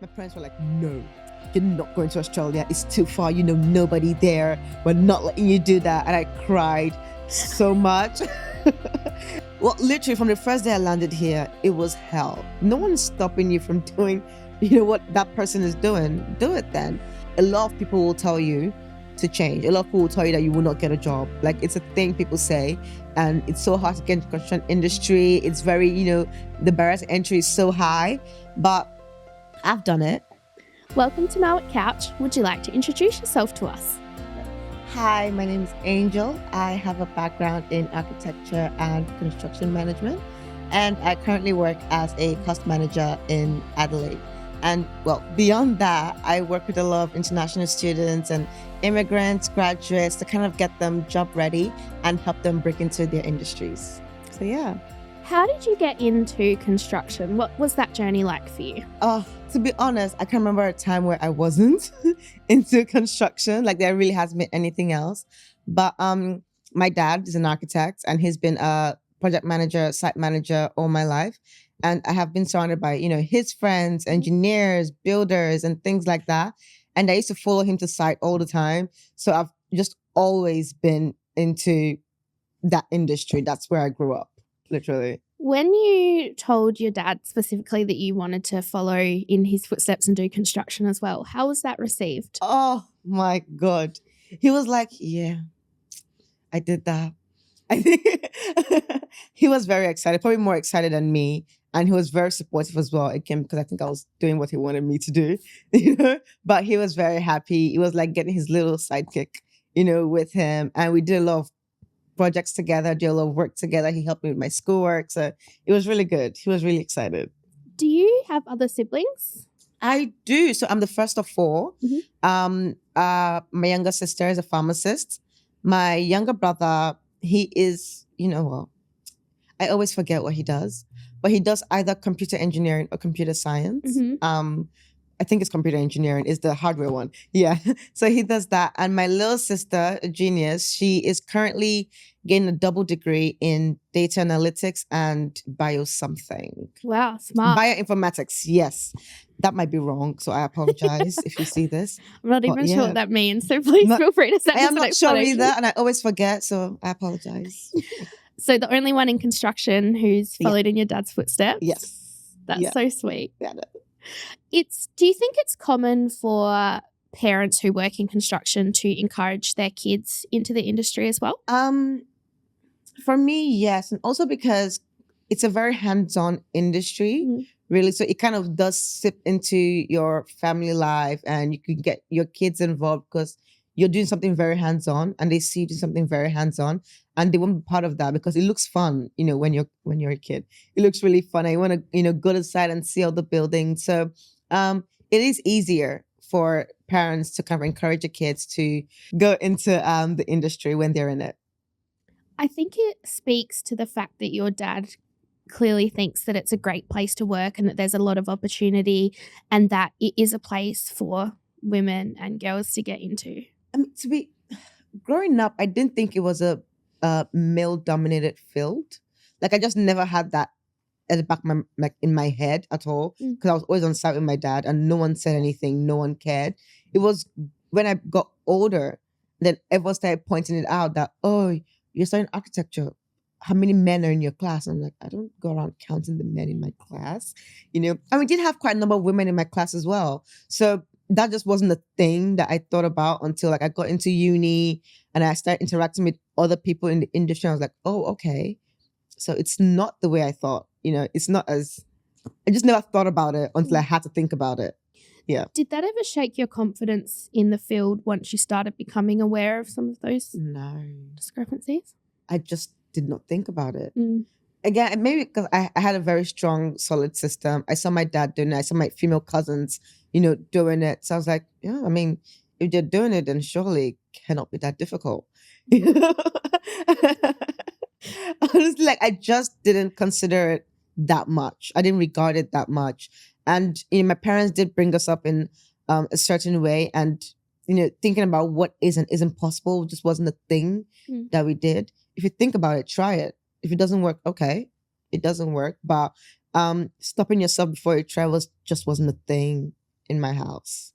My parents were like, no, you're not going to Australia. It's too far. You know, nobody there. We're not letting you do that. And I cried so much. Well, literally from the first day I landed here, it was hell. No one's stopping you from doing, what that person is doing. Do it then. A lot of people will tell you to change. A lot of people will tell you that you will not get a job. Like, it's a thing people say, and it's so hard to get into the construction industry. It's very, the barrier to entry is so high, but I've done it. Welcome to NAWIC Couch. Would you like to introduce yourself to us? Hi, my name is Angel. I have a background in architecture and construction management, and I currently work as a cost manager in Adelaide. And well, beyond that, I work with a lot of international students and immigrants, graduates, to kind of get them job ready and help them break into their industries. So yeah. How did you get into construction? What was that journey like for you? To be honest, I can remember a time where I wasn't into construction. Like, there really hasn't been anything else. But my dad is an architect, and he's been a project manager, site manager all my life. And I have been surrounded by, his friends, engineers, builders, and things like that. And I used to follow him to site all the time. So I've just always been into that industry. That's where I grew up, literally. When you told your dad specifically that you wanted to follow in his footsteps and do construction as well, how was that received? Oh my God. He was like, yeah, I did that. I think he was very excited, probably more excited than me. And he was very supportive as well, again, because I think I was doing what he wanted me to do, But he was very happy. It was like getting his little sidekick, with him. And we did a lot of projects together, did a lot of work together. He helped me with my schoolwork. So it was really good. He was really excited. Do you have other siblings? I do. So I'm the first of four. Mm-hmm. My younger sister is a pharmacist. My younger brother, he is, I always forget what he does, but he does either computer engineering or computer science. Mm-hmm. I think it's computer engineering is the hardware one. Yeah. So he does that. And my little sister, a genius, she is currently getting a double degree in data analytics and bio something. Wow, smart. Bioinformatics, yes. That might be wrong, so I apologize if you see this. I'm not even sure what that means, so please feel free to send I us am an not sure explanation. either, and I always forget, so I apologize. So the only one in construction who's followed in your dad's footsteps? Yes. That's so sweet. Yeah. Do you think it's common for parents who work in construction to encourage their kids into the industry as well? For me, yes. And also because it's a very hands-on industry, really. So it kind of does sip into your family life, and you can get your kids involved because you're doing something very hands-on, and they see you doing something very hands-on, and they want to be part of that because it looks fun, when you're a kid. It looks really fun. I want to, go to the site and see all the buildings. So it is easier for parents to kind of encourage the kids to go into the industry when they're in it. I think it speaks to the fact that your dad clearly thinks that it's a great place to work and that there's a lot of opportunity and that it is a place for women and girls to get into. I mean, growing up, I didn't think it was a male-dominated field. Like, I just never had that at the back of in my head at all, because I was always on site with my dad, and no one said anything, no one cared. It was when I got older that everyone started pointing it out that, oh, you're studying architecture. How many men are in your class? And I'm like, I don't go around counting the men in my class, And we did have quite a number of women in my class as well. So that just wasn't a thing that I thought about until I got into uni and I started interacting with other people in the industry. I was like, oh, okay. So it's not the way I thought, it's not as, I just never thought about it until I had to think about it. Yeah. Did that ever shake your confidence in the field once you started becoming aware of some of those discrepancies? I just did not think about it. Again, maybe because I had a very strong, solid system. I saw my dad doing it. I saw my female cousins, doing it. So I was like, yeah, I mean, if they're doing it, then surely it cannot be that difficult. Honestly, like, I just didn't consider it that much. I didn't regard it that much. And, my parents did bring us up in a certain way. And, thinking about what is and isn't possible just wasn't a thing that we did. If you think about it, try it. If it doesn't work, okay, it doesn't work. But stopping yourself before you try just wasn't a thing. in my house.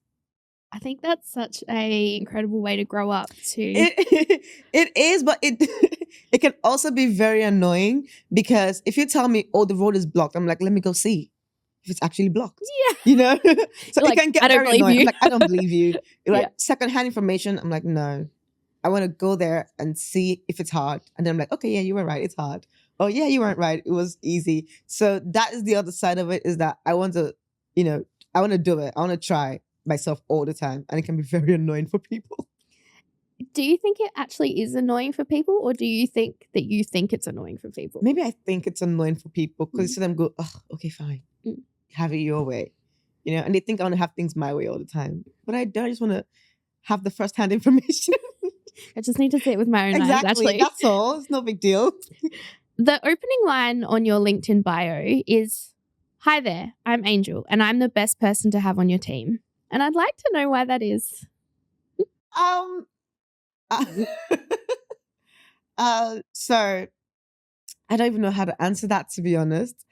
I think that's such a incredible way to grow up to. It is, but it it can also be very annoying because if you tell me, oh, the road is blocked, I'm like, let me go see if it's actually blocked. Yeah. You know? So You're it like, can get I don't very believe annoying. you. I'm like, I don't believe you. Like Yeah. secondhand information, I'm like, no. I want to go there and see if it's hard. And then I'm like, okay, yeah, you were right. It's hard. Oh, yeah, you weren't right. It was easy. So that is the other side of it, is that I want to, I want to do it. I want to try myself all the time. And it can be very annoying for people. Do you think it actually is annoying for people, or do you think that you think it's annoying for people? Maybe I think it's annoying for people because you see them go, oh, okay, fine. Have it your way. And they think I want to have things my way all the time. But I don't. I just want to have the first-hand information. I just need to see it with my own eyes, Exactly. actually. That's all. It's no big deal. The opening line on your LinkedIn bio is, "Hi there, I'm Angel, and I'm the best person to have on your team." And I'd like to know why that is. So I don't even know how to answer that, to be honest.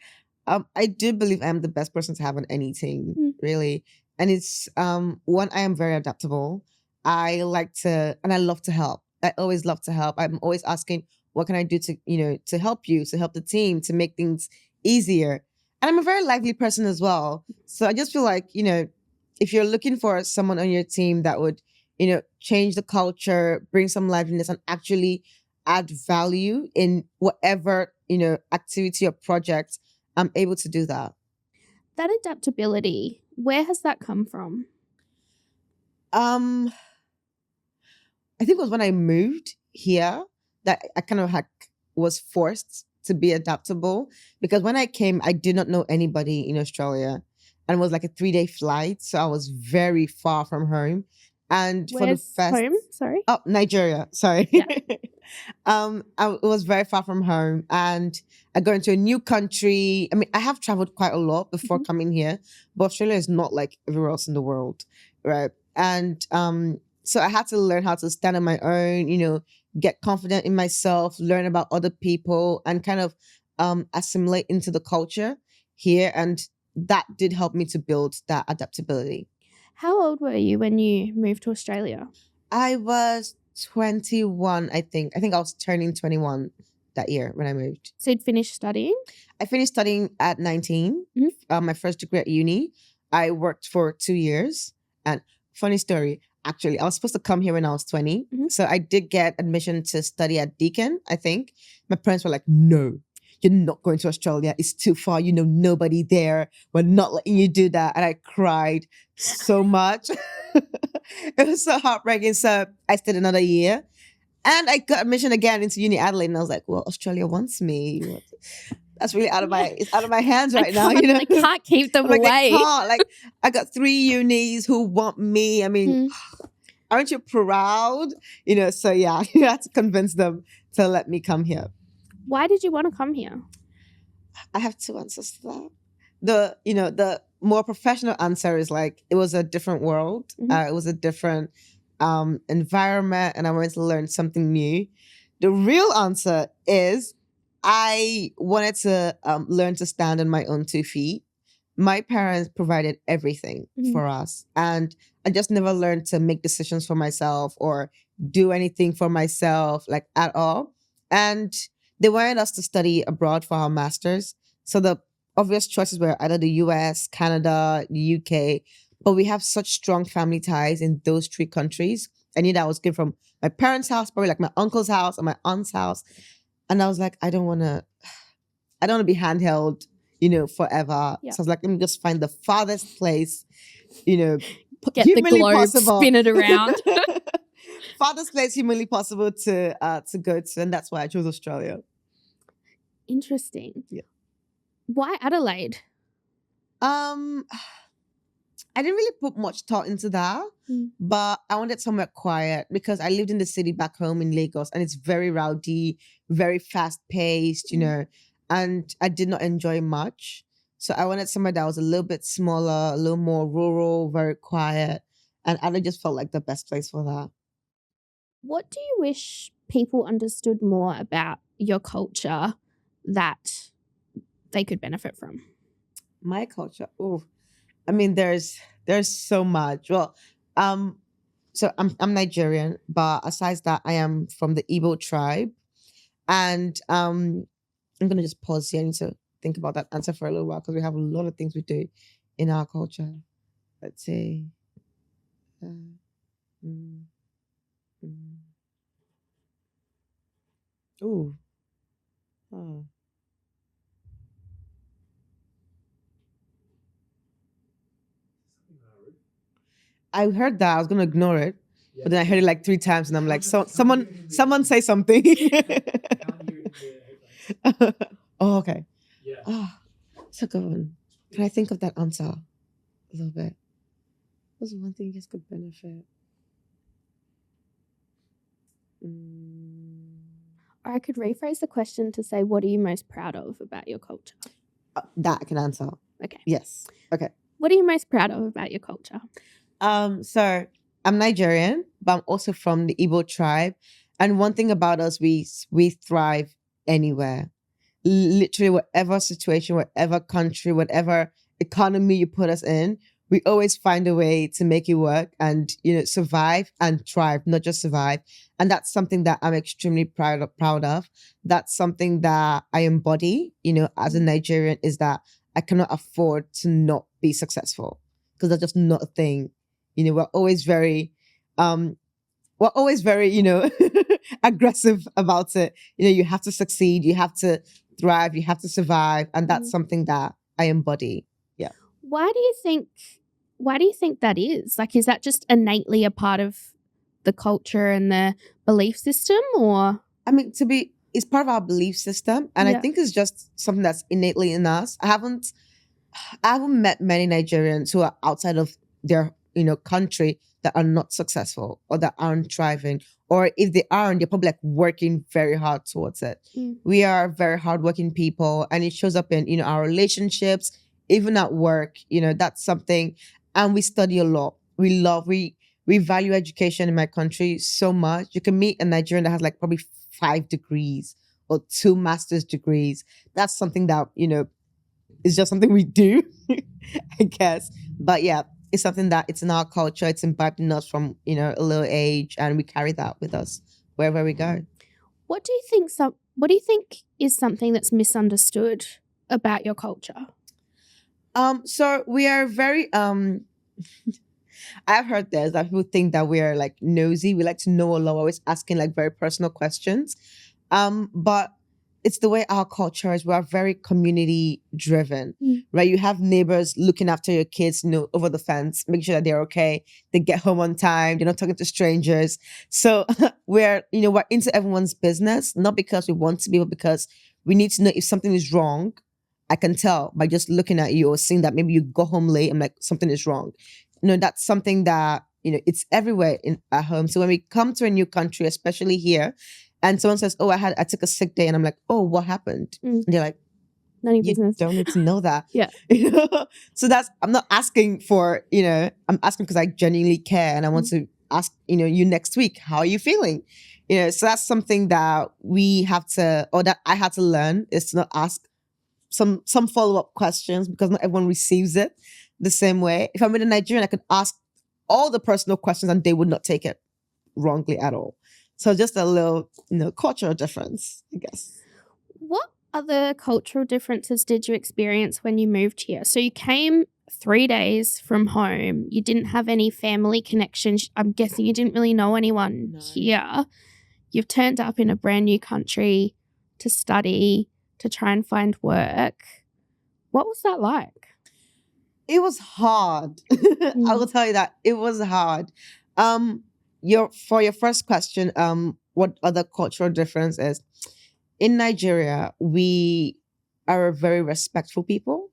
I do believe I'm the best person to have on any team, really. And it's one, I am very adaptable. I like to, and I love to help. I always love to help. I'm always asking, what can I do to help you, to help the team, to make things easier? And I'm a very lively person as well. So I just feel like, if you're looking for someone on your team that would, change the culture, bring some liveliness, and actually add value in whatever, activity or project, I'm able to do that. That adaptability, where has that come from? I think it was when I moved here that I kind of was forced to be adaptable, because when I came, I did not know anybody in Australia, and it was like a 3-day flight. So I was very far from home. And Where's for the first home? Sorry. Oh, Nigeria. Sorry. Yeah. It was very far from home, and I go into a new country. I mean, I have traveled quite a lot before coming here, but Australia is not like everywhere else in the world, right? And so I had to learn how to stand on my own, get confident in myself, learn about other people, and kind of assimilate into the culture here. And that did help me to build that adaptability. How old were you when you moved to Australia? I was 21, I think. I think I was turning 21 that year when I moved. So you'd finished studying? I finished studying at 19, my first degree at uni. I worked for 2 years. And funny story, actually, I was supposed to come here when I was 20. So I did get admission to study at Deakin, I think. My parents were like, no, you're not going to Australia. It's too far. Nobody there. We're not letting you do that. And I cried so much. It was so heartbreaking. So I stayed another year. And I got admission again into Uni Adelaide. And I was like, well, Australia wants me. That's really it's out of my hands right now. I can't keep them away. I can't. I got 3 unis who want me. I mean, aren't you proud? So yeah, you had to convince them to let me come here. Why did you want to come here? I have 2 answers to that. The more professional answer is it was a different world. It was a different environment, and I wanted to learn something new. The real answer is I wanted to learn to stand on my own 2 feet. My parents provided everything for us, and I just never learned to make decisions for myself or do anything for myself, at all. And they wanted us to study abroad for our masters. So the obvious choices were either the US, Canada, the UK, but we have such strong family ties in those 3 countries. I knew that I was good from my parents' house, probably my uncle's house and my aunt's house. And I was like, I don't want to be handheld, forever. Yeah. So I was like, let me just find the farthest place, Get humanly the globe, possible. spin it around. Farthest place humanly possible to go to. And that's why I chose Australia. Interesting. Yeah. Why Adelaide? I didn't really put much thought into that, but I wanted somewhere quiet because I lived in the city back home in Lagos, and it's very rowdy, very fast paced, and I did not enjoy much. So I wanted somewhere that was a little bit smaller, a little more rural, very quiet, and Adelaide just felt like the best place for that. What do you wish people understood more about your culture that they could benefit from? My culture, I mean, there's There's so much. Well, so I'm Nigerian, but aside that, I am from the Igbo tribe, and I'm gonna just pause here. I need to think about that answer for a little while because we have a lot of things we do in our culture. Let's see. Mm, mm. Ooh. Oh. I heard that. I was gonna ignore it, but then I heard it like 3 times, and I'm like, someone say something. Oh, okay. Oh, it's a good one. Can I think of that answer a little bit? What's one thing you guys could benefit? Or I could rephrase the question to say, what are you most proud of about your culture? That I can answer. Okay. Yes. Okay. What are you most proud of about your culture? So I'm Nigerian, but I'm also from the Igbo tribe. And one thing about us, we thrive anywhere. Literally, whatever situation, whatever country, whatever economy you put us in, we always find a way to make it work and, survive and thrive, not just survive. And that's something that I'm extremely proud of. That's something that I embody, as a Nigerian, is that I cannot afford to not be successful because that's just not a thing. We're always very, aggressive about it. You have to succeed, you have to thrive, you have to survive. And that's something that I embody. Yeah. Why do you think that is? Like, is that just innately a part of the culture and the belief system, or? I mean, it's part of our belief system. And I think it's just something that's innately in us. I haven't met many Nigerians who are outside of their, country that are not successful or that aren't thriving. Or if they aren't, they're probably like working very hard towards it. We are very hardworking people, and it shows up in, our relationships, even at work. That's something. And we study a lot. We value education in my country so much. You can meet a Nigerian that has like probably 5 degrees or 2 master's degrees. That's something that, is just something we do, I guess. But yeah, it's something that it's in our culture. It's imbibed in us from, a little age, and we carry that with us wherever we go. What do you think is something that's misunderstood about your culture? So we are very I've heard this that people think that we're like nosy. We like to know a lot, always asking like very personal questions. But it's the way our culture is. We are very community driven, right? You have neighbors looking after your kids, over the fence, making sure that they're okay. They get home on time. They're not talking to strangers. So we're into everyone's business, not because we want to be, but because we need to know if something is wrong. I can tell by just looking at you or seeing that maybe you go home late. I'm like, something is wrong. That's something that, it's everywhere at home. So when we come to a new country, especially here, and someone says, oh, I took a sick day, and I'm like, oh, what happened? And they're like, none of your you business. don't need to know that. Yeah. So I'm not asking for, I'm asking because I genuinely care, and I want to ask, you next week, how are you feeling? So that's something that we have to, or that I had to learn, is to not ask some follow-up questions, because not everyone receives it the same way. If I'm with a Nigerian, I could ask all the personal questions and they would not take it wrongly at all. So just a little, cultural difference, I guess. What other cultural differences did you experience when you moved here? So you came 3 days from home. You didn't have any family connections. I'm guessing you didn't really know anyone here. You've turned up in a brand new country to study, to try and find work. What was that like? It was hard. I will tell you that it was hard. For your first question, what other cultural difference is? In Nigeria, we are a very respectful people,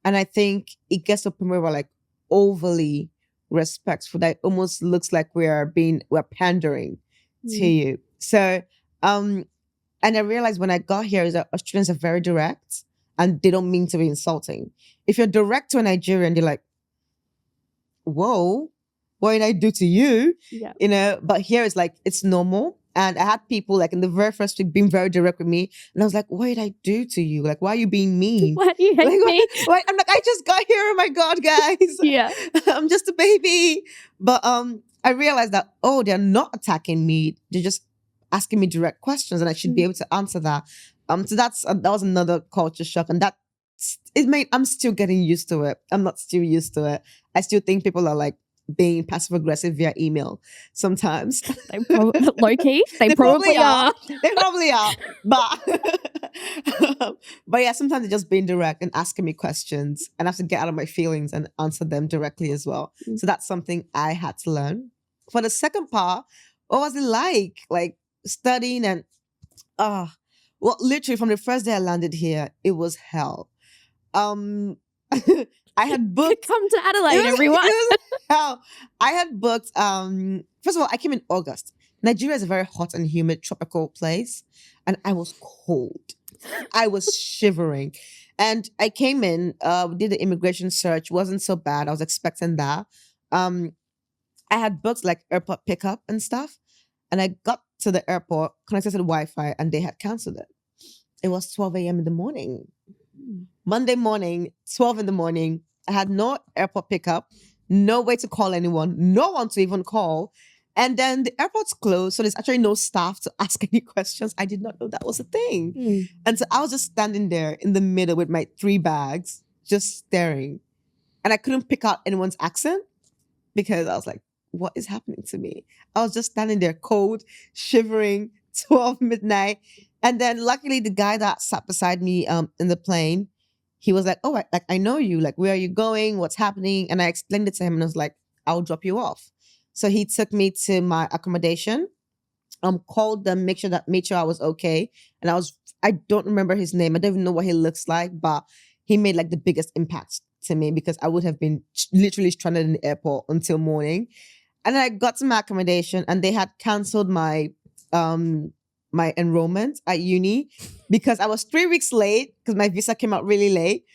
and I think it gets to a point where we're like overly respectful. That it almost looks like we're pandering to you. So, and I realized when I got here is that Australians are very direct, and they don't mean to be insulting. If you're direct to a Nigerian, they're like, whoa, what did I do to you? Yeah. But here it's like, it's normal. And I had people like in the very first week being very direct with me. And I was like, what did I do to you? Like, why are you being mean? Why do you hate Like, me? I'm like, I just got here. Oh my God, guys. Yeah. I'm just a baby. But I realized that, oh, they're not attacking me. They're just asking me direct questions and I should be able to answer that. So that was another culture shock. And I'm still getting used to it. I'm not still used to it. I still think people are like being passive aggressive via email sometimes. They low key. They probably are. They probably are. But yeah, sometimes they're just being direct and asking me questions and I have to get out of my feelings and answer them directly as well. So that's something I had to learn. For the second part, what was it like? Like studying and well, literally from the first day I landed here, it was hell. I had booked. Come to Adelaide, everyone. It was hell. I had booked. First of all, I came in August. Nigeria is a very hot and humid tropical place, and I was cold. I was shivering, and I came in. Did the immigration search. Wasn't so bad. I was expecting that. I had booked like airport pickup and stuff, and I got to the airport, connected to the Wi-Fi, and they had cancelled it. It was 12 a.m. in the morning. Monday morning, 12 in the morning. I had no airport pickup, no way to call anyone, no one to even call. And then the airport's closed, so there's actually no staff to ask any questions. I did not know that was a thing. And so I was just standing there in the middle with my 3 bags, just staring. And I couldn't pick out anyone's accent because I was like, what is happening to me? I was just standing there cold, shivering, 12 midnight. And then luckily the guy that sat beside me in the plane, he was like, oh, I know you. Like, where are you going? What's happening? And I explained it to him and I was like, I'll drop you off. So he took me to my accommodation, called them, made sure I was okay. And I don't remember his name. I don't even know what he looks like, but he made like the biggest impact to me because I would have been literally stranded in the airport until morning. And then I got to my accommodation and they had canceled my my enrollment at uni because I was 3 weeks late because my visa came out really late.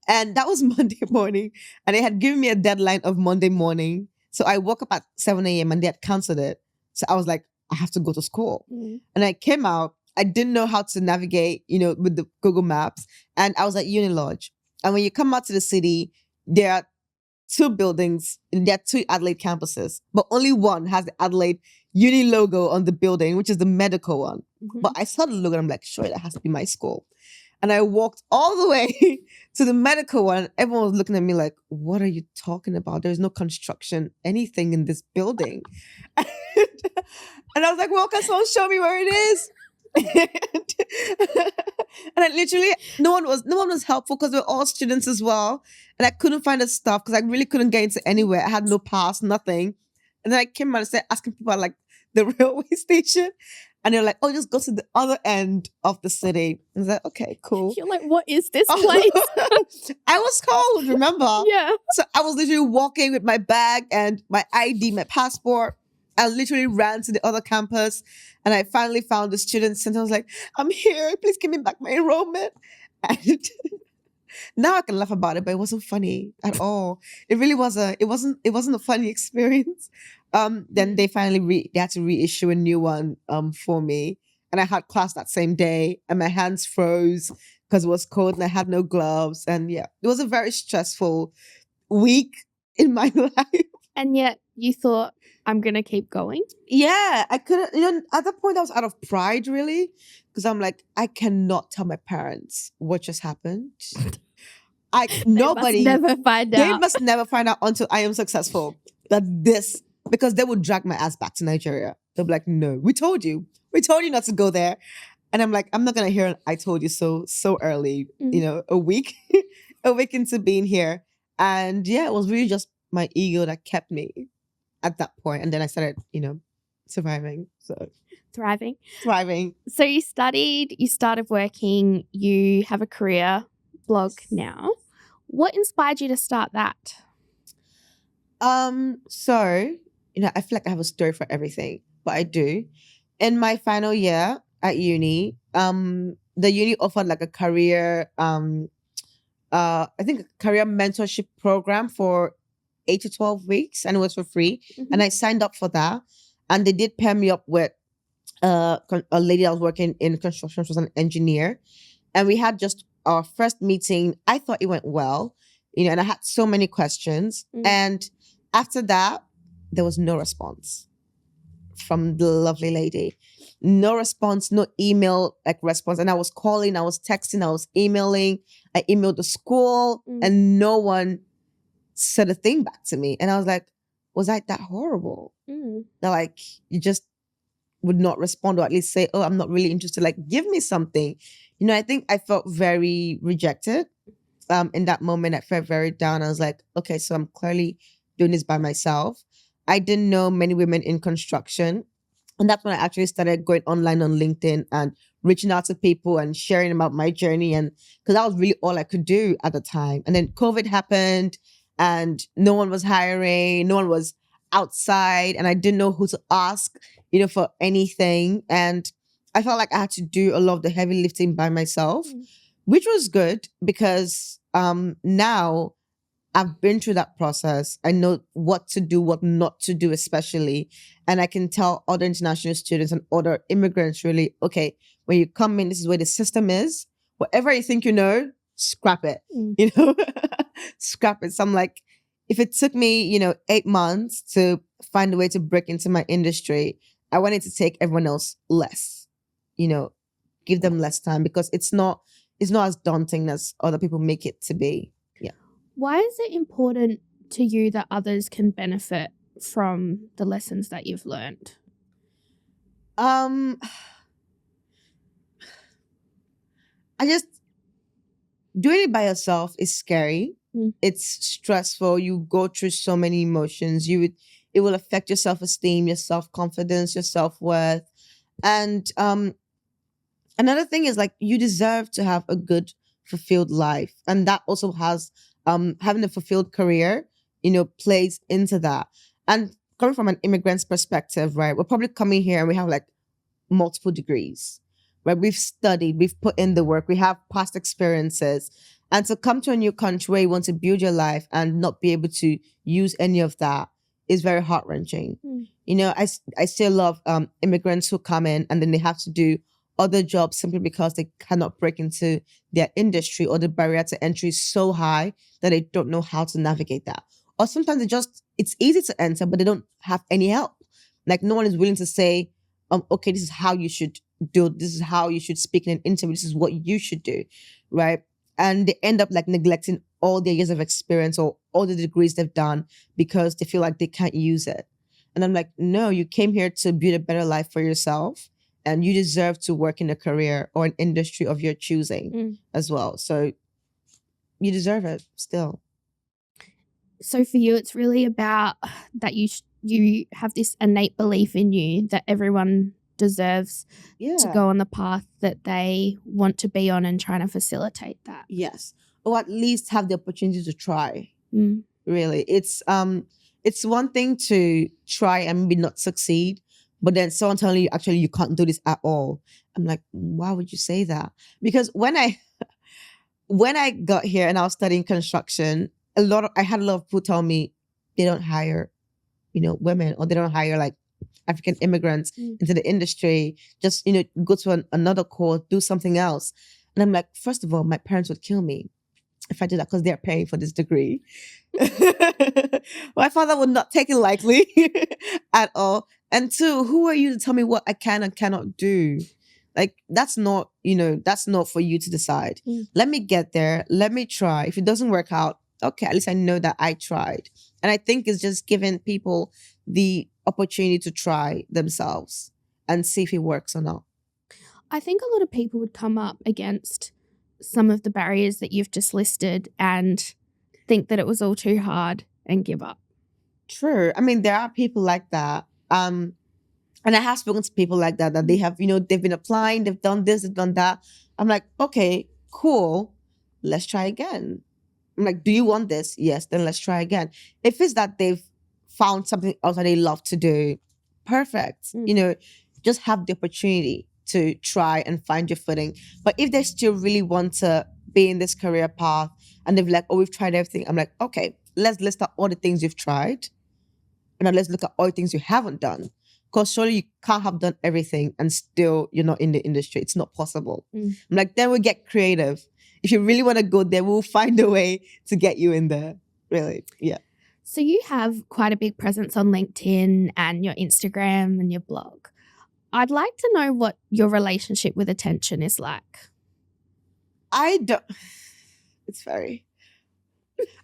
And that was Monday morning. And they had given me a deadline of Monday morning. So I woke up at 7 a.m. and they had canceled it. So I was like, I have to go to school. And I came out. I didn't know how to navigate, with the Google Maps. And I was at Uni Lodge. And when you come out to the city, there are 2 buildings. There are 2 Adelaide campuses. But only one has the Adelaide Uni logo on the building, which is the medical one. But I saw the logo and I'm like, sure, that has to be my school. And I walked all the way to the medical one. Everyone was looking at me like, what are you talking about? There's no construction, anything in this building. And I was like, well, can someone show me where it is? And I literally, no one was helpful because we were all students as well. And I couldn't find the stuff because I really couldn't get into anywhere. I had no pass, nothing. And then I came out and started asking people at like the railway station. And they're like, oh, just go to the other end of the city. And I was like, okay, cool. You're like, what is this place? I was cold, remember? Yeah. So I was literally walking with my bag and my ID, my passport. I literally ran to the other campus and I finally found the student center. I was like, I'm here. Please give me back my enrollment. And now I can laugh about it, but it wasn't funny at all. It really wasn't a funny experience. Then they finally they had to reissue a new one for me. And I had class that same day and my hands froze because it was cold and I had no gloves. And yeah, it was a very stressful week in my life. And yet you thought, I'm going to keep going? Yeah, I couldn't, at that point I was out of pride really. Because I'm like, I cannot tell my parents what just happened. Nobody. They must never find out. They must never find out until I am successful. Because they would drag my ass back to Nigeria. They'll be like, no, we told you not to go there. And I'm like, I'm not going to hear I told you so early, a week into being here. And yeah, it was really just my ego that kept me at that point. And then I started, surviving. So Thriving. So you studied, you started working, you have a career blog now. What inspired you to start that? So, I feel like I have a story for everything, but I do. In my final year at uni, the uni offered like a career, I think a career mentorship program for 8 to 12 weeks and it was for free. And I signed up for that and they did pair me up with a lady that was working in construction. She was an engineer, and we had just our first meeting. I thought it went well, and I had so many questions. And after that, there was no response from the lovely lady. No response, no email response. And I was calling, I was texting, I was emailing. I emailed the school, and no one said a thing back to me. And I was like, was I that horrible? That you just would not respond, or at least say, oh, I'm not really interested. Give me something. I think I felt very rejected. In that moment, I felt very down. I was like, okay, so I'm clearly doing this by myself. I didn't know many women in construction. And that's when I actually started going online on LinkedIn and reaching out to people and sharing about my journey. And because that was really all I could do at the time. And then COVID happened and no one was hiring, no one was outside, and I didn't know who to ask, for anything. And I felt like I had to do a lot of the heavy lifting by myself, which was good because now I've been through that process. I know what to do, what not to do, especially. And I can tell other international students and other immigrants really, okay, when you come in, this is where the system is. Whatever you think you know, scrap it, scrap it. So I'm like, if it took me, 8 months to find a way to break into my industry, I wanted to take everyone else less, give them less time, because it's not as daunting as other people make it to be. Yeah. Why is it important to you that others can benefit from the lessons that you've learned? Doing it by yourself is scary. It's stressful. You go through so many emotions. It will affect your self-esteem, your self-confidence, your self-worth. And another thing is you deserve to have a good, fulfilled life. And that also has having a fulfilled career, plays into that. And coming from an immigrant's perspective, right? We're probably coming here and we have multiple degrees, right? We've studied, we've put in the work, we have past experiences. And to come to a new country where you want to build your life and not be able to use any of that is very heart-wrenching. I still love immigrants who come in and then they have to do other jobs simply because they cannot break into their industry, or the barrier to entry is so high that they don't know how to navigate that. Or sometimes it's easy to enter, but they don't have any help. No one is willing to say, okay, this is how you should do it. This is how you should speak in an interview. This is what you should do, right? And they end up neglecting all their years of experience or all the degrees they've done because they feel like they can't use it. And I'm like, no, you came here to build a better life for yourself, and you deserve to work in a career or an industry of your choosing as well. So you deserve it still. So for you, it's really about that you have this innate belief in you that everyone deserves to go on the path that they want to be on, and trying to facilitate that. Yes. Or at least have the opportunity to try. Really. It's one thing to try and maybe not succeed, but then someone telling you, actually, you can't do this at all. I'm like, why would you say that? Because when I got here and I was studying construction, I had a lot of people tell me they don't hire, women, or they don't hire African immigrants into the industry. Just, go to another course, do something else. And I'm like, first of all, my parents would kill me if I did that because they're paying for this degree. My father would not take it lightly at all. And two, who are you to tell me what I can and cannot do? That's not, that's not for you to decide. Let me get there. Let me try. If it doesn't work out, okay, at least I know that I tried. And I think it's just giving people the opportunity to try themselves and see if it works or not. I think a lot of people would come up against some of the barriers that you've just listed and think that it was all too hard and give up. True. I mean, there are people like that. And I have spoken to people like that they have, they've been applying, they've done this, they've done that. I'm like, okay, cool. Let's try again. I'm like, do you want this? Yes, then let's try again. If it's that they've found something else that they love to do, perfect. Just have the opportunity to try and find your footing. But if they still really want to be in this career path and they've like, oh, we've tried everything. I'm like, okay, let's list out all the things you've tried. And then let's look at all the things you haven't done. Because surely you can't have done everything and still you're not in the industry. It's not possible. I'm like, then we get creative. If you really want to go there, we'll find a way to get you in there. Really, yeah. So you have quite a big presence on LinkedIn and your Instagram and your blog. I'd like to know what your relationship with attention is like. I don't. It's very.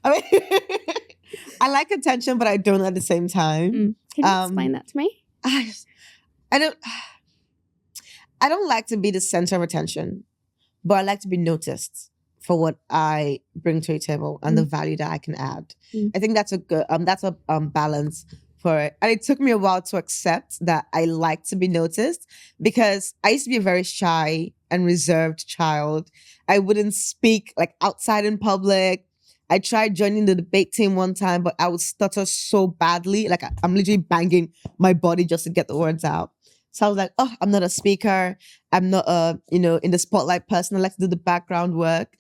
I mean, I like attention, but I don't at the same time. Can you explain that to me? I don't like to be the center of attention, but I like to be noticed for what I bring to a table and the value that I can add. I think that's a good balance for it. And it took me a while to accept that I like to be noticed, because I used to be a very shy and reserved child. I wouldn't speak like outside in public. I tried joining the debate team one time, but I would stutter so badly. Like I'm literally banging my body just to get the words out. So I was like, oh, I'm not a speaker. I'm not a, in the spotlight person. I like to do the background work.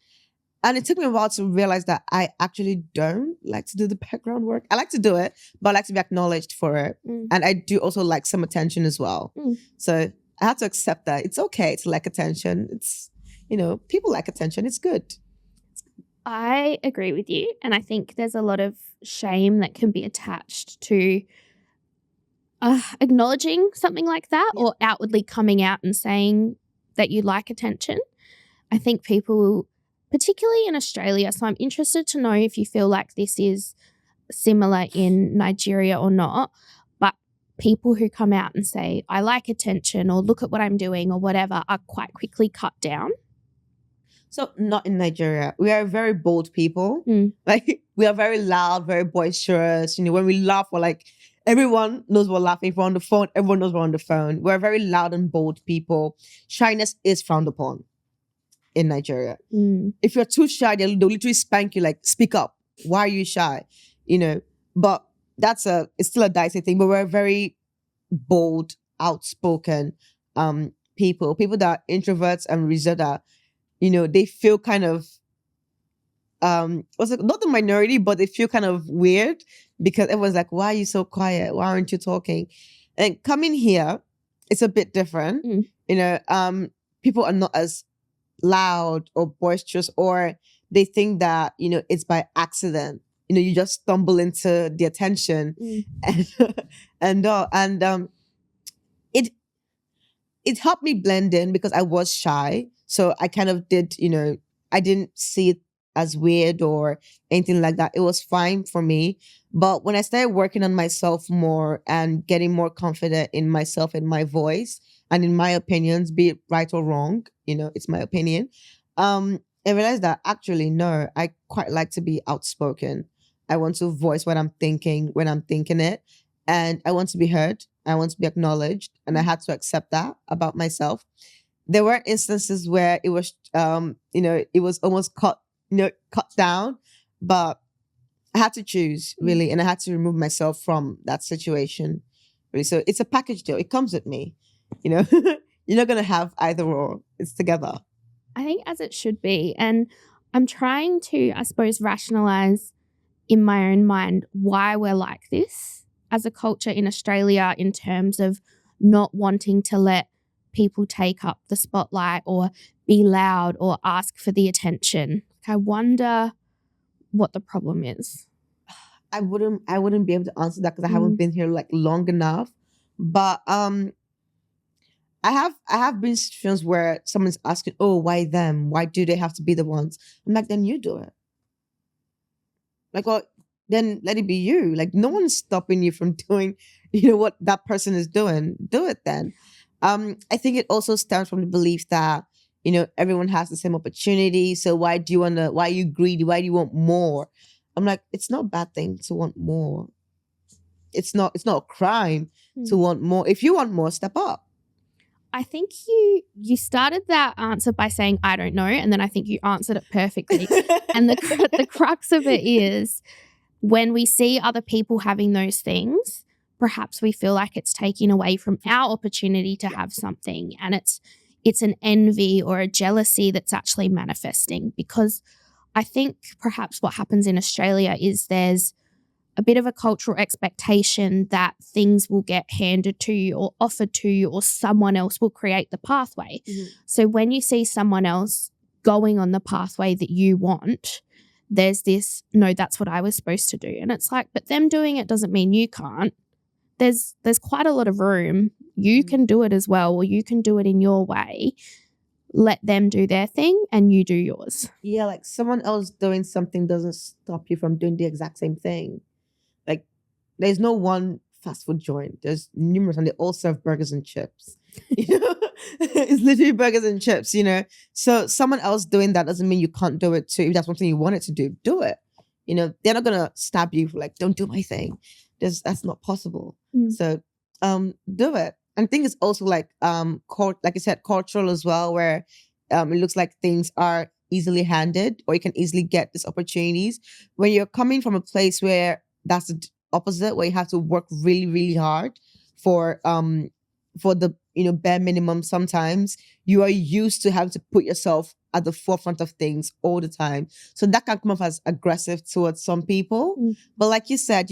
And it took me a while to realize that I actually don't like to do the background work. I like to do it, but I like to be acknowledged for it. And I do also like some attention as well. So I had to accept that. It's okay to like attention. It's, people like attention. It's good. I agree with you. And I think there's a lot of shame that can be attached to acknowledging something like that, or outwardly coming out and saying that you like attention. I think people, particularly in Australia, so I'm interested to know if you feel like this is similar in Nigeria or not, but people who come out and say, I like attention, or look at what I'm doing, or whatever, are quite quickly cut down. So not in Nigeria. We are very bold people. Like we are very loud, very boisterous. When we laugh, we're like, everyone knows we're laughing. If we're on the phone, everyone knows we're on the phone. We're very loud and bold people. Shyness is frowned upon in Nigeria. If you're too shy, they'll literally spank you like, speak up. Why are you shy? But it's still a dicey thing, but we're very bold, outspoken people that are introverts and reserved are, they feel kind of, not the minority, but they feel kind of weird because everyone's like, why are you so quiet? Why aren't you talking? And coming here, it's a bit different. People are not as loud or boisterous, or they think that, it's by accident. You just stumble into the attention it helped me blend in because I was shy. So I kind of did, I didn't see it as weird or anything like that. It was fine for me. But when I started working on myself more and getting more confident in myself and my voice and in my opinions, be it right or wrong, it's my opinion. I realized that actually, no, I quite like to be outspoken. I want to voice what I'm thinking when I'm thinking it. And I want to be heard. I want to be acknowledged. And I had to accept that about myself. There were instances where it was, it was almost cut down, but I had to choose really. And I had to remove myself from that situation. Really. So it's a package deal. It comes with me, you're not going to have either or. It's together. I think as it should be. And I'm trying to, I suppose, rationalize in my own mind why we're like this as a culture in Australia in terms of not wanting to let people take up the spotlight or be loud or ask for the attention. I wonder what the problem is. I wouldn't be able to answer that because I haven't been here like long enough. But I have been situations where someone's asking, oh, why them? Why do they have to be the ones? I'm like, then you do it. Like, well, then let it be you. Like, no one's stopping you from doing, what that person is doing. Do it then. I think it also stems from the belief that, everyone has the same opportunity. So why are you greedy? Why do you want more? I'm like, it's not a bad thing to want more. It's not a crime to want more. If you want more, step up. I think you started that answer by saying, I don't know. And then I think you answered it perfectly. And the crux of it is when we see other people having those things, perhaps we feel like it's taking away from our opportunity to have something. And it's an envy or a jealousy that's actually manifesting, because I think perhaps what happens in Australia is there's a bit of a cultural expectation that things will get handed to you or offered to you, or someone else will create the pathway. So when you see someone else going on the pathway that you want, there's this, no, that's what I was supposed to do. And it's like, but them doing it doesn't mean you can't. There's quite a lot of room. You can do it as well, or you can do it in your way. Let them do their thing and you do yours. Yeah, like someone else doing something doesn't stop you from doing the exact same thing. Like there's no one fast food joint. There's numerous and they all serve burgers and chips. You know, it's literally burgers and chips, you know. So someone else doing that doesn't mean you can't do it too. If that's something you wanted to do it. You know, they're not gonna stab you for like, don't do my thing. That's not possible. So do it. And I think it's also like like you said, cultural as well, where it looks like things are easily handed or you can easily get these opportunities. When you're coming from a place where that's the opposite, where you have to work really, really hard for the bare minimum, sometimes you are used to having to put yourself at the forefront of things all the time. So that can come off as aggressive towards some people. But like you said,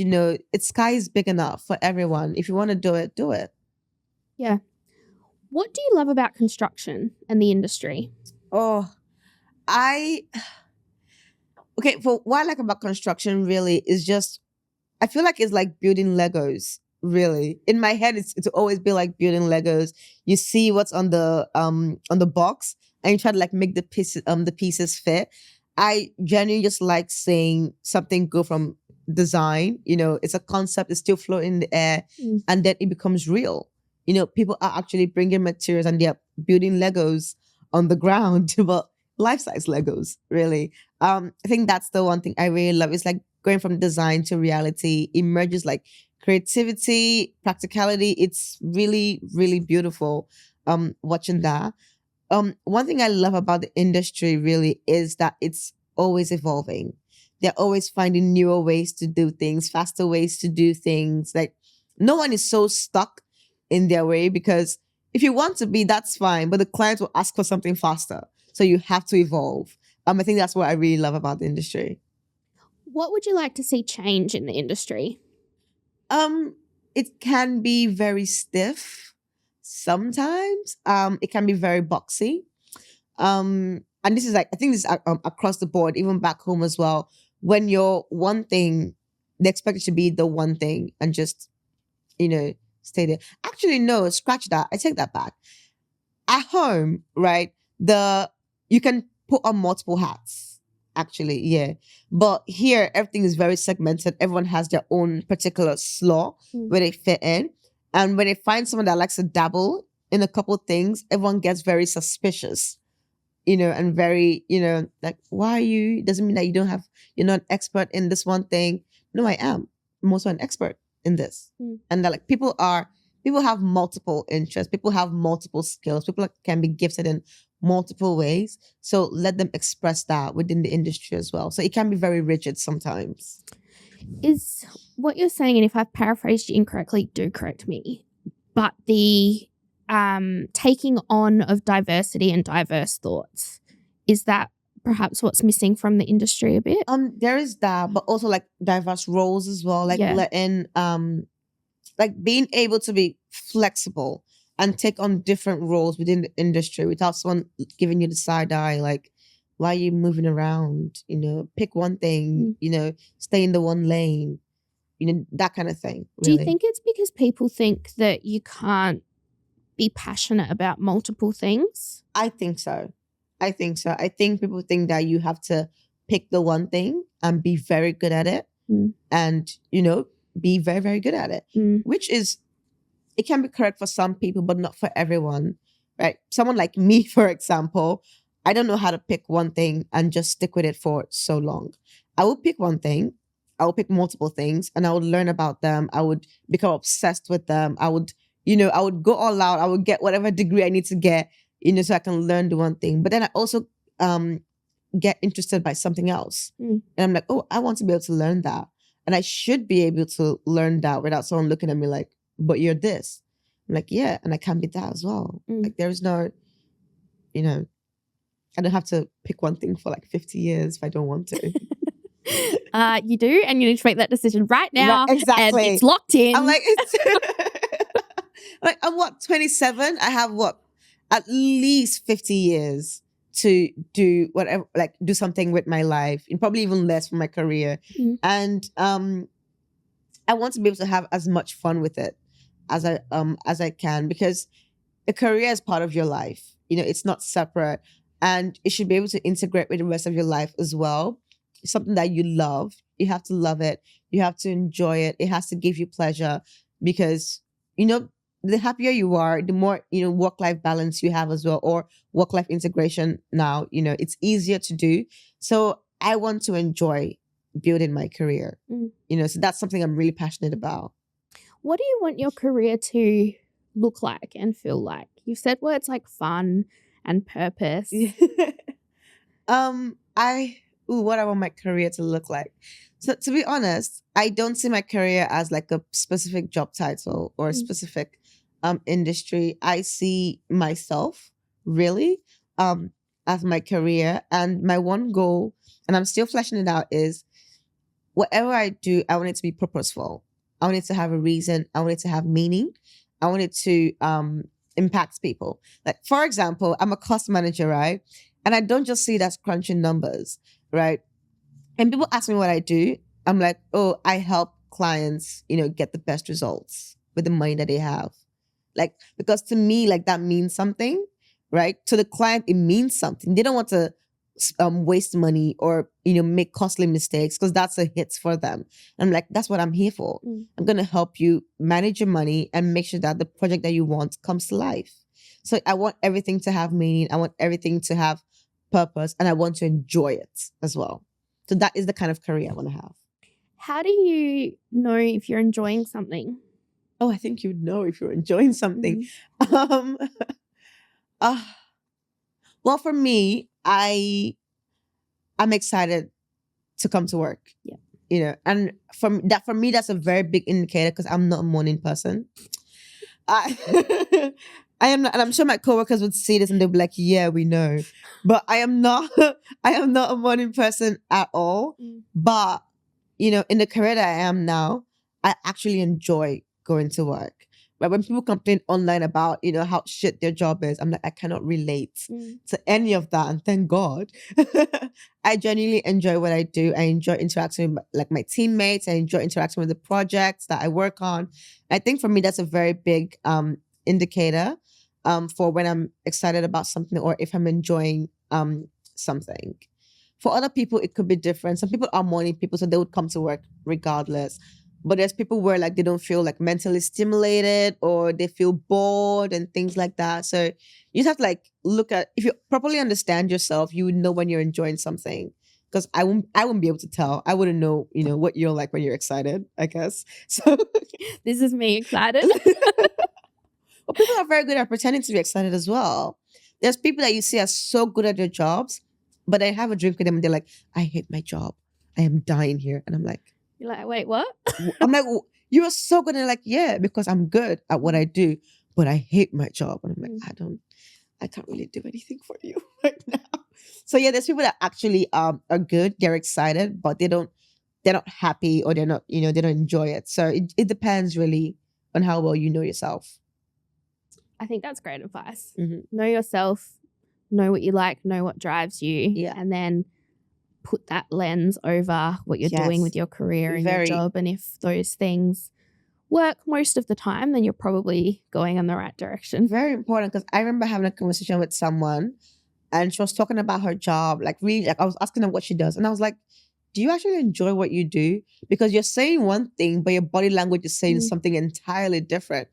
sky is big enough for everyone. If you want to do it, do it. Yeah. What do you love about construction and the industry? For what I like about construction really is just, I feel like it's like building Legos, really. In my head, it's always be like building Legos. You see what's on the box and you try to like make the pieces fit. I genuinely just like seeing something go from design, it's a concept, it's still floating in the air, and then it becomes real. People are actually bringing materials and they're building Legos on the ground, but life-size Legos, really. I think that's the one thing I really love. It's like going from design to reality. It merges like creativity, practicality. It's really, really beautiful watching that. One thing I love about the industry really is that it's always evolving. They're always finding newer ways to do things, faster ways to do things. Like no one is so stuck in their way, because if you want to be, that's fine, but the client will ask for something faster. So you have to evolve. I think that's what I really love about the industry. What would you like to see change in the industry? It can be very stiff sometimes. It can be very boxy. And this is like, I think this is across the board, even back home as well. When you're one thing, they expect it to be the one thing and just, stay there. Actually, no, scratch that. I take that back. At home, right, you can put on multiple hats, actually, yeah. But here, everything is very segmented. Everyone has their own particular slaw where they fit in. And when they find someone that likes to dabble in a couple things, everyone gets very suspicious, and very, like, why are you? Doesn't mean that you're not an expert in this one thing. No, I am. I'm also an expert in this. And that, like, people have multiple interests. People have multiple skills. People can be gifted in multiple ways. So let them express that within the industry as well. So it can be very rigid sometimes. Is what you're saying, and if I've paraphrased you incorrectly, do correct me, but the taking on of diversity and diverse thoughts, is that perhaps what's missing from the industry a bit? There is that, but also like diverse roles as well. Like letting like being able to be flexible and take on different roles within the industry without someone giving you the side eye, like, why are you moving around? Pick one thing, stay in the one lane, that kind of thing. Really. Do you think it's because people think that you can't be passionate about multiple things? I think so. I think people think that you have to pick the one thing and be very good at it and, be very, very good at it, which is, it can be correct for some people, but not for everyone, right? Someone like me, for example, I don't know how to pick one thing and just stick with it for so long. I will pick one thing, I will pick multiple things, and I would learn about them. I would become obsessed with them. I would go all out. I would get whatever degree I need to get, so I can learn the one thing. But then I also get interested by something else. And I'm like, oh, I want to be able to learn that. And I should be able to learn that without someone looking at me like, but you're this. I'm like, yeah, and I can be that as well. Like there is no, I don't have to pick one thing for like 50 years if I don't want to. You do, and you need to make that decision right now. Right, exactly. And it's locked in. I'm like, like I'm 27. I have at least 50 years to do whatever, like do something with my life, and probably even less for my career. And I want to be able to have as much fun with it as I can, because a career is part of your life. It's not separate, and it should be able to integrate with the rest of your life as well. It's something that you love. You have to love it. You have to enjoy it. It has to give you pleasure, because the happier you are, the more work-life balance you have as well, or work-life integration. Now it's easier to do. So I want to enjoy building my career. So that's something I'm really passionate about. What do you want your career to look like and feel like? You've said words like fun and purpose. What I want my career to look like. So to be honest, I don't see my career as like a specific job title or a specific industry. I see myself really as my career, and my one goal, and I'm still fleshing it out, is whatever I do, I want it to be purposeful. I want it to have a reason. I want it to have meaning. I want it to impact people. Like, for example, I'm a cost manager, right? And I don't just see it as crunching numbers, right? And people ask me what I do. I'm like, oh, I help clients, get the best results with the money that they have. Like, because to me, like, that means something, right? To the client, it means something. They don't want to waste money or make costly mistakes, because that's a hit for them. I'm like, that's what I'm here for. I'm going to help you manage your money and make sure that the project that you want comes to life. So I want everything to have meaning. I want everything to have purpose, and I want to enjoy it as well. So that is the kind of career I want to have. How do you know if you're enjoying something? Oh, I think you know if you're enjoying something. Well, for me, I'm excited to come to work. Yeah. And for me, that's a very big indicator, because I'm not a morning person. I am not, and I'm sure my coworkers would see this and they'll be like, yeah, we know. But I am not a morning person at all. But, in the career that I am now, I actually enjoy going to work. But when people complain online about, how shit their job is, I'm like, I cannot relate to any of that. And thank God. I genuinely enjoy what I do. I enjoy interacting with my teammates. I enjoy interacting with the projects that I work on. I think for me, that's a very big indicator for when I'm excited about something, or if I'm enjoying something. For other people, it could be different. Some people are morning people, so they would come to work regardless. But there's people where like they don't feel like mentally stimulated, or they feel bored and things like that. So you just have to like look at, if you properly understand yourself, you would know when you're enjoying something. Because I wouldn't be able to tell. I wouldn't know, what you're like when you're excited, I guess. So this is me excited. Well, people are very good at pretending to be excited as well. There's people that you see are so good at their jobs, but they have a drink with them and they're like, I hate my job. I am dying here. And I'm like, you're like, wait, what? I'm like, you are so good. And they're like, yeah, because I'm good at what I do, but I hate my job. And I'm like, I can't really do anything for you right now. So yeah, there's people that actually are good. They're excited, but they're not happy, or they're not, they don't enjoy it. So it depends really on how well you know yourself. I think that's great advice. Know yourself, know what you like, know what drives you, and then put that lens over what you're doing with your career and your job. And if those things work most of the time, then you're probably going in the right direction. Very important, because I remember having a conversation with someone and she was talking about her job. Like really, like I was asking her what she does. And I was like, do you actually enjoy what you do? Because you're saying one thing, but your body language is saying something entirely different.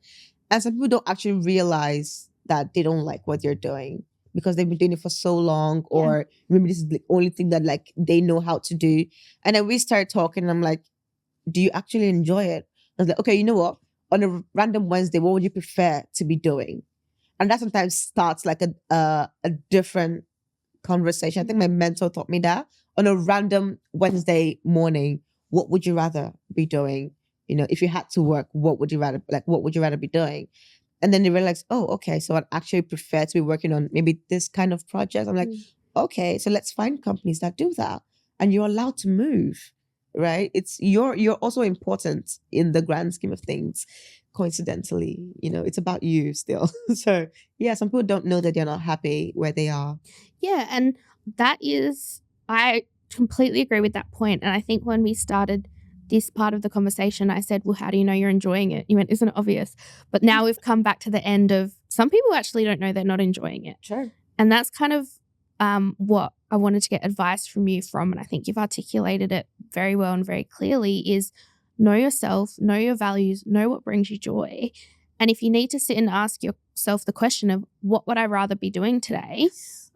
And some people don't actually realize that they don't like what they're doing, because they've been doing it for so long, or maybe this is the only thing that like they know how to do. And then we started talking and I'm like, do you actually enjoy it? I was like, okay, you know what? On a random Wednesday, what would you prefer to be doing? And that sometimes starts like a different conversation. I think my mentor taught me that. On a random Wednesday morning, what would you rather be doing? If you had to work, what would you rather be doing? And then they realized, oh, okay, so I'd actually prefer to be working on maybe this kind of project. I'm like, okay, so let's find companies that do that. And you're allowed to move. right? It's you're also important in the grand scheme of things. Coincidentally, it's about you still. So yeah, some people don't know that they're not happy where they are. Yeah, and I completely agree with that point. And I think when we started this part of the conversation, I said, well, how do you know you're enjoying it? You went, isn't it obvious? But now we've come back to the end of some people actually don't know they're not enjoying it. Sure. And that's kind of what I wanted to get advice from you from. And I think you've articulated it very well and very clearly is know yourself, know your values, know what brings you joy. And if you need to sit and ask yourself the question of what would I rather be doing today?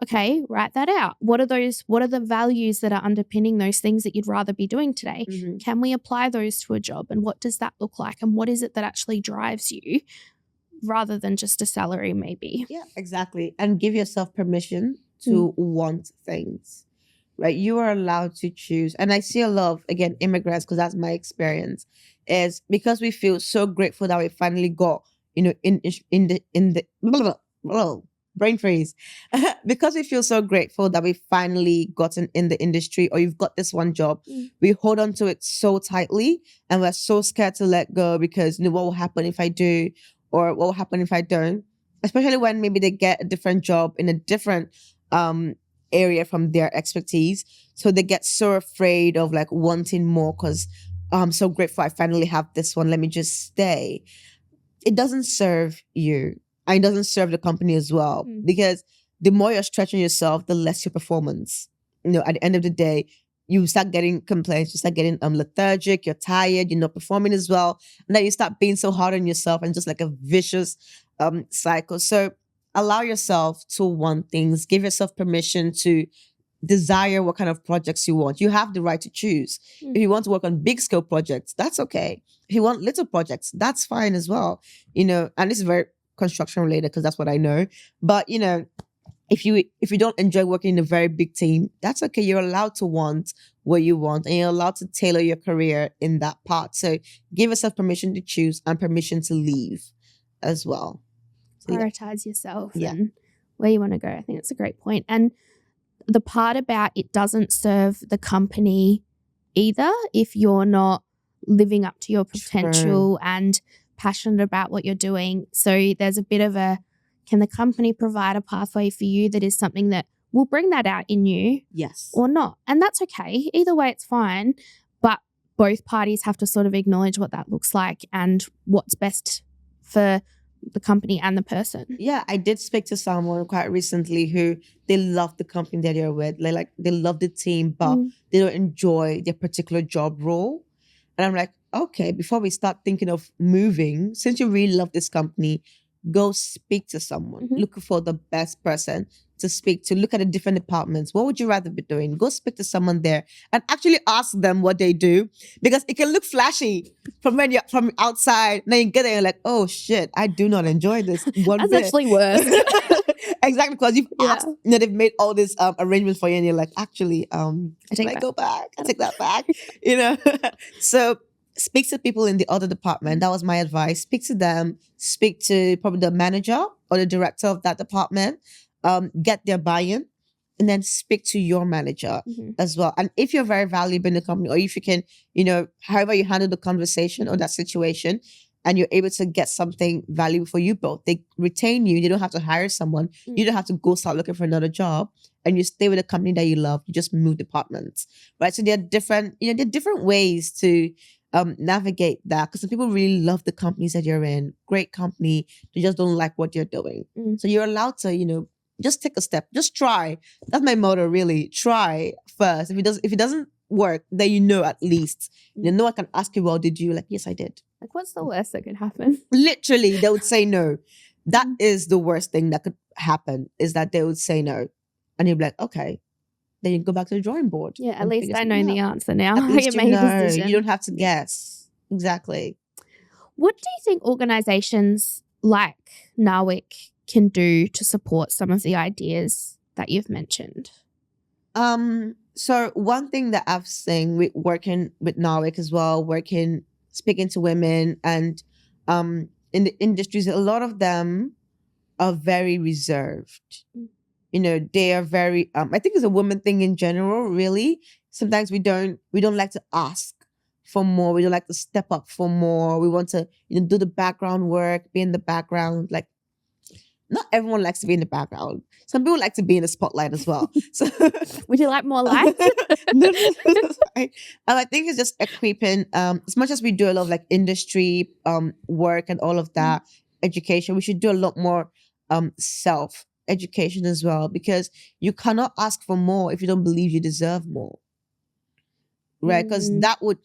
Okay, write that out. What are the values that are underpinning those things that you'd rather be doing today? Mm-hmm. Can we apply those to a job? And what does that look like? And what is it that actually drives you rather than just a salary maybe? Yeah, exactly. And give yourself permission to want things, right? You are allowed to choose. And I see a lot of, again, immigrants, because that's my experience, is because we feel so grateful that we finally got, in the blah, blah, brain freeze. Because we feel so grateful that we finally gotten in the industry, or you've got this one job, we hold on to it so tightly and we're so scared to let go because what will happen if I do, or what will happen if I don't, especially when maybe they get a different job in a different area from their expertise. So they get so afraid of like wanting more because I'm so grateful I finally have this one. Let me just stay. It doesn't serve you. And it doesn't serve the company as well. Because the more you're stretching yourself, the less your performance. At the end of the day, you start getting complaints, you start getting lethargic, you're tired, you're not performing as well. And then you start being so hard on yourself and just like a vicious cycle. So allow yourself to want things. Give yourself permission to desire what kind of projects you want. You have the right to choose. If you want to work on big scale projects, that's okay. If you want little projects, that's fine as well. And this is very construction related because that's what I know. But if you don't enjoy working in a very big team, that's okay. You're allowed to want what you want, and you're allowed to tailor your career in that part. So give yourself permission to choose and permission to leave as well. Prioritize yourself and where you want to go. I think it's a great point. And the part about it doesn't serve the company either if you're not living up to your potential and passionate about what you're doing. So there's a bit of can the company provide a pathway for you that is something that will bring that out in you? Yes. Or not. And that's okay. Either way, it's fine. But both parties have to sort of acknowledge what that looks like and what's best for the company and the person. Yeah, I did speak to someone quite recently who they love the company that they're with. They love the team, but they don't enjoy their particular job role. And I'm like, okay, before we start thinking of moving, since you really love this company, go speak to someone. Look for the best person to speak to. Look at the different departments. What would you rather be doing? Go speak to someone there and actually ask them what they do, because it can look flashy from outside. Then you get there and you're like, oh shit, I do not enjoy this one That's bit. actually worse. Exactly, because you've asked, they've made all these arrangements for you, and you're like, actually, I go back. I take that back. So speak to people in the other department. That was my advice. Speak to them. Speak to probably the manager or the director of that department. Get their buy-in, and then speak to your manager as well. And if you're very valuable in the company, or if you can, however you handle the conversation or that situation, and you're able to get something valuable for you both, they retain you. You don't have to hire someone. You don't have to go start looking for another job, and you stay with a company that you love. You just move departments, right? So there are different ways to navigate that, because some people really love the companies that you're in. Great company, they just don't like what you're doing. So you're allowed to, just take a step. Just try. That's my motto, really. Try first. If it doesn't work, then at least. No one can ask you, well, did you? Like, yes, I did. Like, what's the worst that could happen? Literally, they would say no. That is the worst thing that could happen, is that they would say no. And you'd be like, okay. Then you go back to the drawing board. Yeah, at least I know the answer now. At least you know. You don't have to guess. Exactly. What do you think organizations like NAWIC can do to support some of the ideas that you've mentioned? So one thing that I've seen with working with NAWIC as well, speaking to women and in the industries, a lot of them are very reserved. They are very, I think it's a woman thing in general, really. Sometimes we don't like to ask for more. We don't like to step up for more. We want to, do the background work, be in the background. Like, not everyone likes to be in the background. Some people like to be in the spotlight as well. So Would you like more lights? no, sorry. I think it's just equipping. As much as we do a lot of like industry work and all of that, education, we should do a lot more self education as well, because you cannot ask for more if you don't believe you deserve more. Right? Because that would,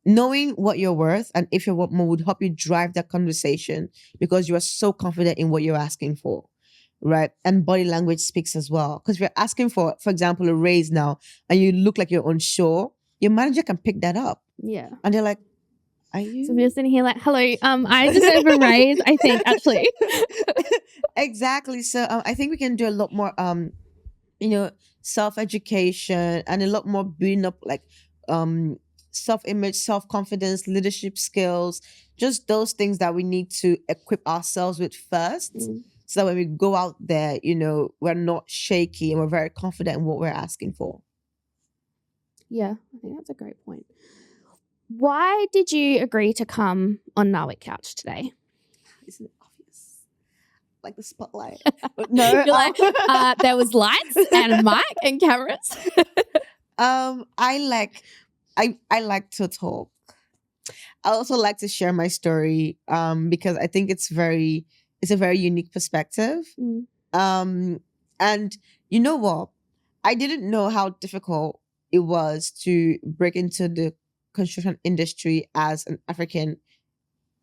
knowing what you're worth and if you're worth more would help you drive that conversation, because you are so confident in what you're asking for. Right? And body language speaks as well. Because if you're asking for example, a raise now, and you look like you're unsure, your manager can pick that up. Yeah. And they're like, are you? So we're sitting here like, hello, I deserve a raise, I think, actually. Exactly. So I think we can do a lot more, self-education, and a lot more building up like self-image, self-confidence, leadership skills, just those things that we need to equip ourselves with first. So that when we go out there, we're not shaky and we're very confident in what we're asking for. Yeah, I think that's a great point. Why did you agree to come on NAWIC Couch today? Isn't it obvious? Like the spotlight. No. You're like, there was lights and a mic and cameras. I like to talk. I also like to share my story because I think it's a very unique perspective. And you know what? I didn't know how difficult it was to break into the construction industry as an African,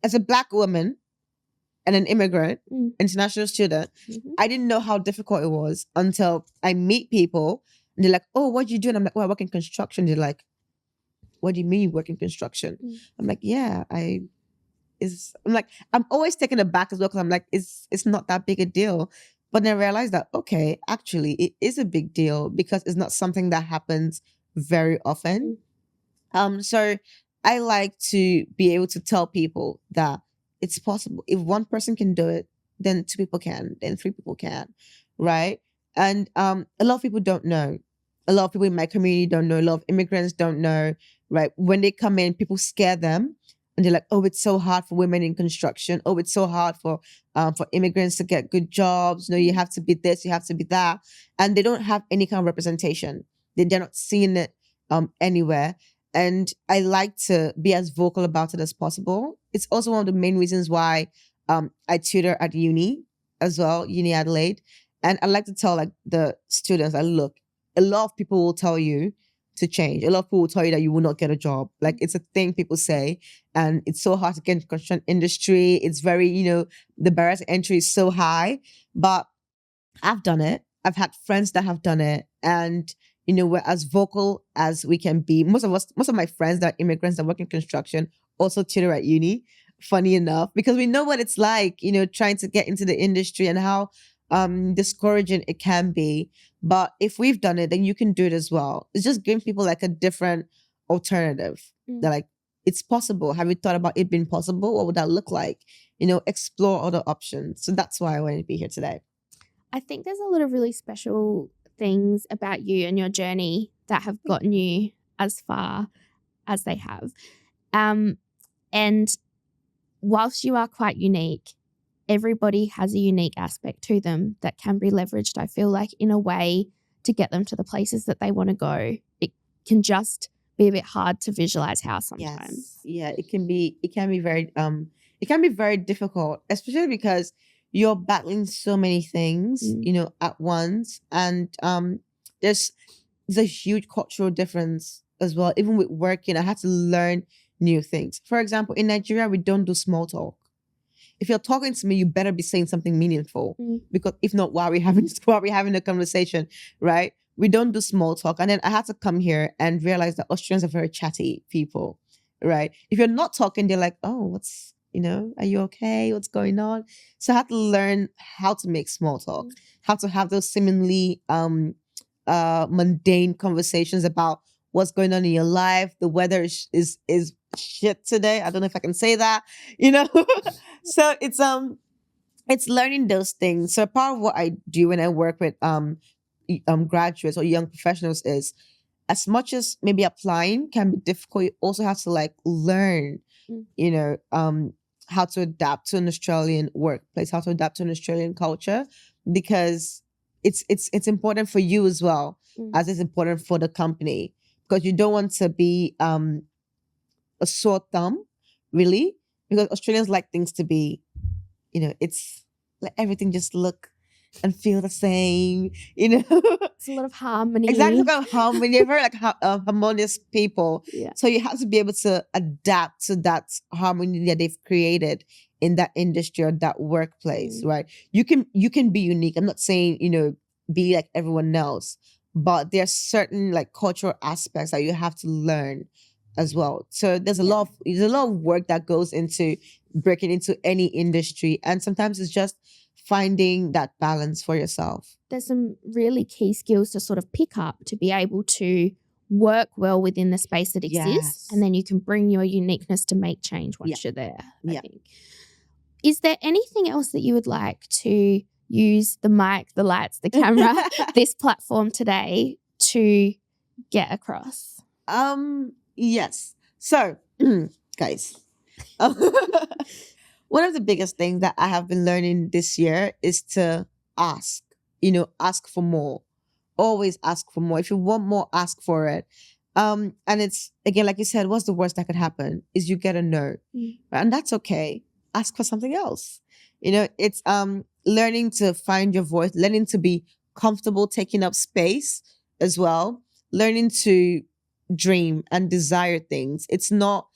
as a Black woman and an immigrant, international student. I didn't know how difficult it was until I meet people and they're like, oh, what do you do? And I'm like, oh, I work in construction. They're like, what do you mean you work in construction? I'm like, yeah, I'm always taken aback as well, because I'm like, it's not that big a deal. But then I realized that, okay, actually it is a big deal, because it's not something that happens very often. So I like to be able to tell people that it's possible. If one person can do it, then 2 people can, then 3 people can, right? And a lot of people don't know. A lot of people in my community don't know. A lot of immigrants don't know, right? When they come in, people scare them. And they're like, oh, it's so hard for women in construction. Oh, it's so hard for immigrants to get good jobs. No, you have to be this, you have to be that. And they don't have any kind of representation. They're not seeing it anywhere. And I like to be as vocal about it as possible. It's also one of the main reasons why I tutor at uni as well, Uni Adelaide. And I like to tell like the students, look, a lot of people will tell you to change. A lot of people will tell you that you will not get a job. Like, it's a thing people say, and it's so hard to get into the construction industry. It's very, the barrier to entry is so high. But I've done it. I've had friends that have done it, and we're as vocal as we can be. Most of my friends that are immigrants that work in construction also tutor at uni, funny enough, because we know what it's like, trying to get into the industry and how discouraging it can be. But if we've done it, then you can do it as well. It's just giving people like a different alternative. They're like, it's possible. Have you thought about it being possible? What would that look like? Explore other options. So that's why I wanted to be here today. I think there's a lot of really special things about you and your journey that have gotten you as far as they have. And whilst you are quite unique, everybody has a unique aspect to them that can be leveraged, I feel like, in a way to get them to the places that they want to go. It can just be a bit hard to visualize how sometimes. Yes. Yeah, it can be very difficult, especially because you're battling so many things, at once. And there's a huge cultural difference as well. Even with working, I had to learn new things. For example, in Nigeria, we don't do small talk. If you're talking to me, you better be saying something meaningful, because if not, why are we having a conversation, right? We don't do small talk. And then I had to come here and realize that Australians are very chatty people, right? If you're not talking, they're like, oh, are you okay? What's going on? So I had to learn how to make small talk, how to have those seemingly mundane conversations about what's going on in your life. The weather is shit today. I don't know if I can say that, So it's learning those things. So part of what I do when I work with graduates or young professionals is as much as maybe applying can be difficult, you also have to like learn, how to adapt to an Australian workplace, how to adapt to an Australian culture, because it's important for you as well as it's important for the company, because you don't want to be a sore thumb, really, because Australians like things to be, it's like everything just look and feel the same, It's a lot of harmony. Exactly, about harmony. They're very like harmonious people. Yeah. So you have to be able to adapt to that harmony that they've created in that industry or that workplace, right? You can be unique. I'm not saying, be like everyone else, but there are certain like cultural aspects that you have to learn as well. So there's a lot of work that goes into breaking into any industry, and sometimes it's just finding that balance for yourself. There's some really key skills to sort of pick up to be able to work well within the space that exists, and then you can bring your uniqueness to make change once you're there, I think. Is there anything else that you would like to use the mic, the lights, the camera, this platform today to get across? Yes. So, guys, one of the biggest things that I have been learning this year is to ask, ask for more. Always ask for more. If you want more, ask for it. And it's, again, like you said, what's the worst that could happen is you get a no. And that's okay. Ask for something else. It's learning to find your voice, learning to be comfortable taking up space as well, learning to dream and desire things. It's not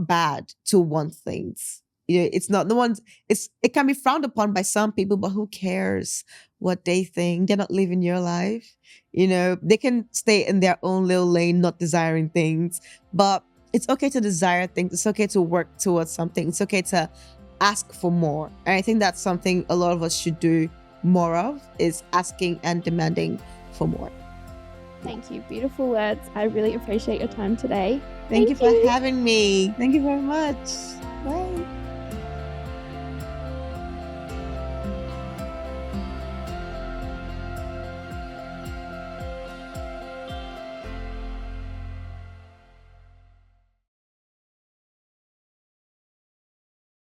bad to want things. It's not the ones, it can be frowned upon by some people, but who cares what they think? They're not living your life. They can stay in their own little lane, not desiring things, but it's okay to desire things. It's okay to work towards something. It's okay to ask for more. And I think that's something a lot of us should do more of, is asking and demanding for more. Thank you. Beautiful words. I really appreciate your time today. Thank you for having me. Thank you very much. Bye.